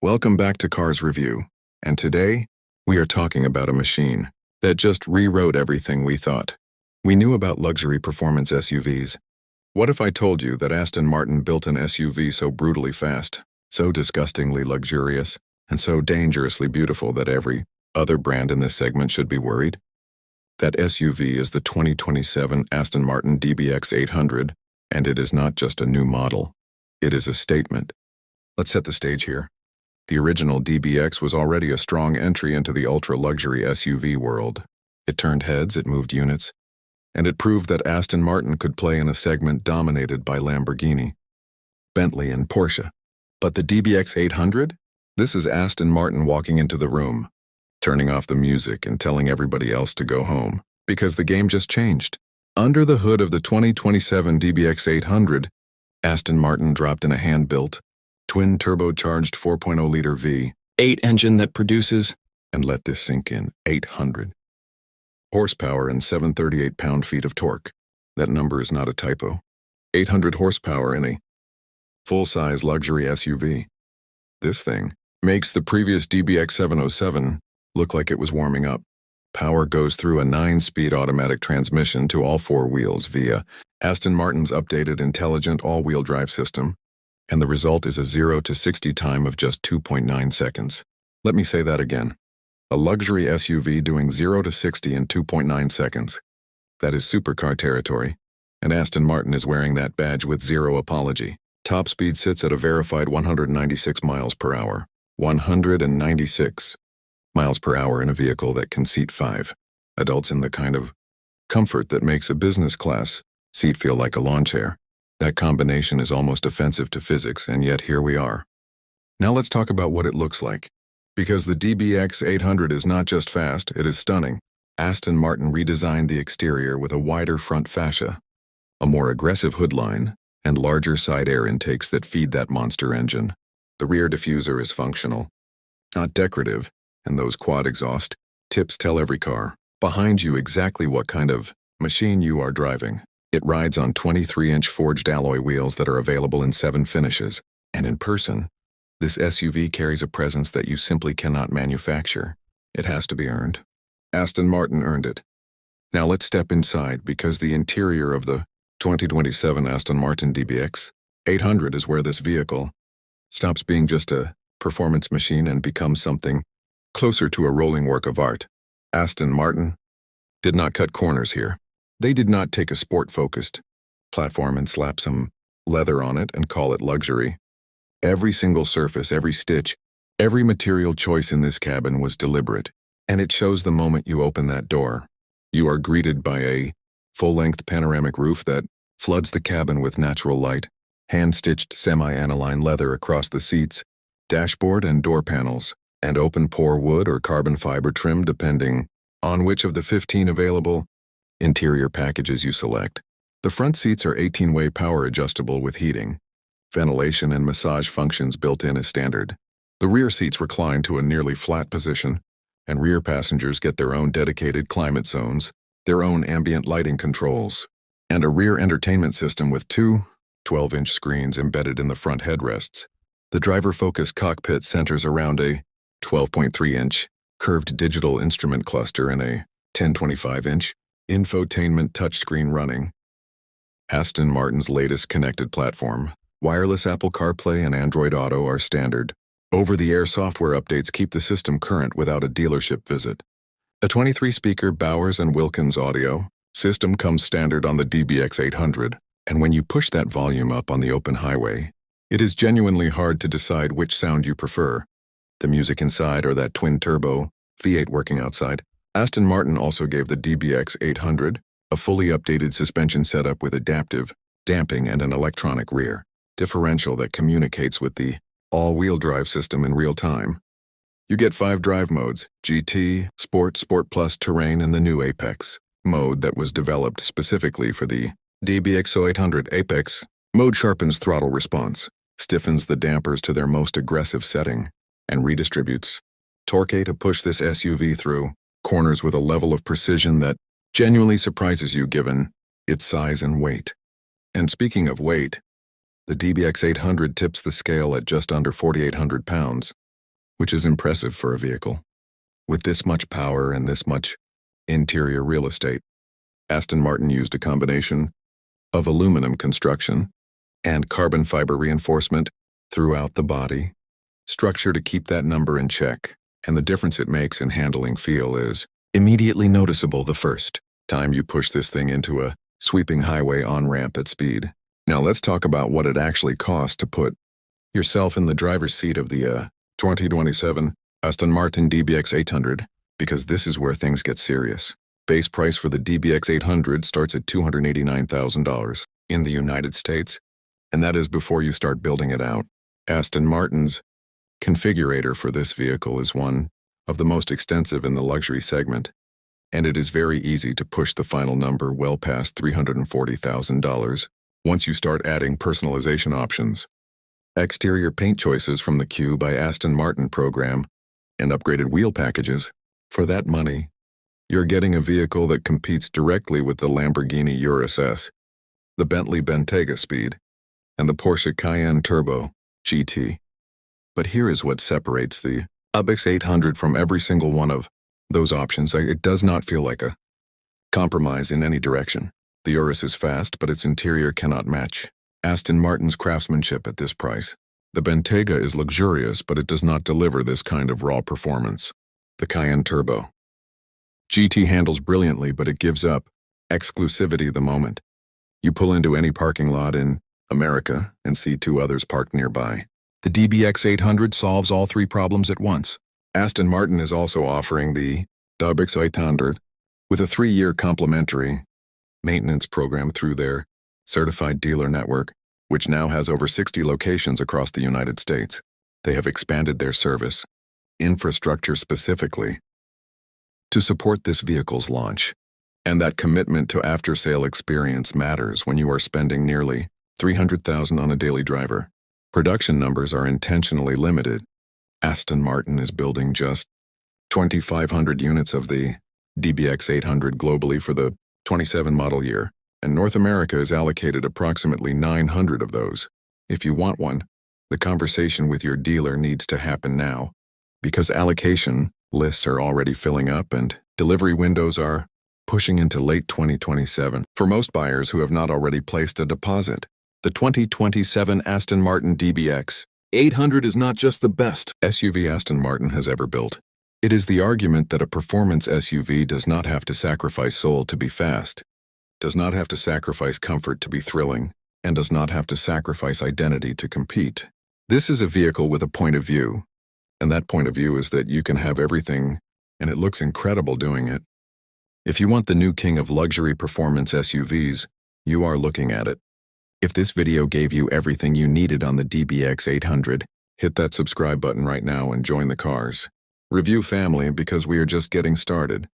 Welcome back to Cars Review, and today, we are talking about a machine that just rewrote everything we thought we knew about luxury performance SUVs. What if I told you that Aston Martin built an SUV so brutally fast, so disgustingly luxurious, and so dangerously beautiful that every other brand in this segment should be worried? That SUV is the 2027 Aston Martin DBX-800, and it is not just a new model. It is a statement. Let's set the stage here. The original DBX was already a strong entry into the ultra-luxury SUV world. It turned heads, it moved units, and it proved that Aston Martin could play in a segment dominated by Lamborghini, Bentley, and Porsche. But the DBX-800? This is Aston Martin walking into the room, turning off the music and telling everybody else to go home, because the game just changed. Under the hood of the 2027 DBX-800, Aston Martin dropped in a hand-built, twin-turbocharged 4.0-liter V8 engine that produces, and let this sink in, 800 horsepower and 738 pound-feet of torque. That number is not a typo. 800 horsepower in a full-size luxury SUV. This thing makes the previous DBX-707 look like it was warming up. Power goes through a 9-speed automatic transmission to all four wheels via Aston Martin's updated intelligent all-wheel drive system, and the result is a 0 to 60 time of just 2.9 seconds. Let me say that again. A luxury SUV doing 0 to 60 in 2.9 seconds. That is supercar territory, and Aston Martin is wearing that badge with zero apology. Top speed sits at a verified 196 miles per hour. 196 miles per hour in a vehicle that can seat 5 adults in the kind of comfort that makes a business class seat feel like a lawn chair. That combination is almost offensive to physics, and yet here we are. Now let's talk about what it looks like. Because the DBX-800 is not just fast, it is stunning. Aston Martin redesigned the exterior with a wider front fascia, a more aggressive hood line, and larger side air intakes that feed that monster engine. The rear diffuser is functional, not decorative, and those quad exhaust tips tell every car behind you exactly what kind of machine you are driving. It rides on 23-inch forged alloy wheels that are available in 7 finishes, and in person, this SUV carries a presence that you simply cannot manufacture. It has to be earned. Aston Martin earned it. Now let's step inside, because the interior of the 2027 Aston Martin DBX-800 is where this vehicle stops being just a performance machine and becomes something closer to a rolling work of art. Aston Martin did not cut corners here. They did not take a sport-focused platform and slap some leather on it and call it luxury. Every single surface, every stitch, every material choice in this cabin was deliberate, and it shows the moment you open that door. You are greeted by a full-length panoramic roof that floods the cabin with natural light, hand-stitched semi-aniline leather across the seats, dashboard and door panels, and open-pore wood or carbon fiber trim depending on which of the 15 available interior packages you select. The front seats are 18-way power adjustable with heating, ventilation, and massage functions built in as standard. The rear seats recline to a nearly flat position, and rear passengers get their own dedicated climate zones, their own ambient lighting controls, and a rear entertainment system with 2 12-inch screens embedded in the front headrests. The driver-focused cockpit centers around a 12.3-inch curved digital instrument cluster and a 10.25-inch infotainment touchscreen running Aston Martin's latest connected platform. Wireless Apple CarPlay and Android Auto are standard. Over-the-air software updates keep the system current without a dealership visit. A 23-speaker Bowers & Wilkins audio system comes standard on the DBX-800, and when you push that volume up on the open highway, it is genuinely hard to decide which sound you prefer, the music inside or that twin-turbo V8 working outside. Aston Martin also gave the DBX-800 a fully updated suspension setup with adaptive damping and an electronic rear differential that communicates with the all-wheel drive system in real time. You get 5 drive modes: GT, Sport, Sport Plus, Terrain, and the new Apex mode that was developed specifically for the DBX-800. Apex mode sharpens throttle response, stiffens the dampers to their most aggressive setting, and redistributes torque to push this SUV through corners with a level of precision that genuinely surprises you given its size and weight. And speaking of weight, the DBX-800 tips the scale at just under 4,800 pounds. which is impressive for a vehicle. With this much power and this much interior real estate, Aston Martin used a combination of aluminum construction and carbon fiber reinforcement throughout the body structure to keep that number in check, and the difference it makes in handling feel is immediately noticeable the first time you push this thing into a sweeping highway on-ramp at speed. Now let's talk about what it actually costs to put yourself in the driver's seat of the 2027 Aston Martin DBX-800, because this is where things get serious. Base price for the DBX-800 starts at $289,000 in the United States, and that is before you start building it out. Aston Martin's configurator for this vehicle is one of the most extensive in the luxury segment, and it is very easy to push the final number well past $340,000 once you start adding personalization options. Exterior paint choices from the Q by Aston Martin program and upgraded wheel packages. For that money, you're getting a vehicle that competes directly with the Lamborghini Urus S, the Bentley Bentayga Speed, and the Porsche Cayenne Turbo GT. But here is what separates the DBX-800 from every single one of those options. It does not feel like a compromise in any direction. The Urus is fast, but its interior cannot match Aston Martin's craftsmanship at this price. The Bentayga is luxurious, but it does not deliver this kind of raw performance. The Cayenne Turbo GT handles brilliantly, but it gives up exclusivity the moment you pull into any parking lot in America and see two others parked nearby. The DBX-800 solves all three problems at once. Aston Martin is also offering the DBX-800 with a 3-year complimentary maintenance program through their certified dealer network, which now has over 60 locations across the United States. They have expanded their service infrastructure specifically to support this vehicle's launch. And that commitment to after-sale experience matters when you are spending nearly $300,000 on a daily driver. Production numbers are intentionally limited. Aston Martin is building just 2,500 units of the DBX-800 globally for the 27 model year, and North America is allocated approximately 900 of those. If you want one, the conversation with your dealer needs to happen now, because allocation lists are already filling up and delivery windows are pushing into late 2027. For most buyers who have not already placed a deposit, the 2027 Aston Martin DBX-800 is not just the best SUV Aston Martin has ever built. It is the argument that a performance SUV does not have to sacrifice soul to be fast, does not have to sacrifice comfort to be thrilling, and does not have to sacrifice identity to compete. This is a vehicle with a point of view, and that point of view is that you can have everything, and it looks incredible doing it. If you want the new king of luxury performance SUVs, you are looking at it. If this video gave you everything you needed on the DBX-800, hit that subscribe button right now and join the Cars Review family, because we are just getting started.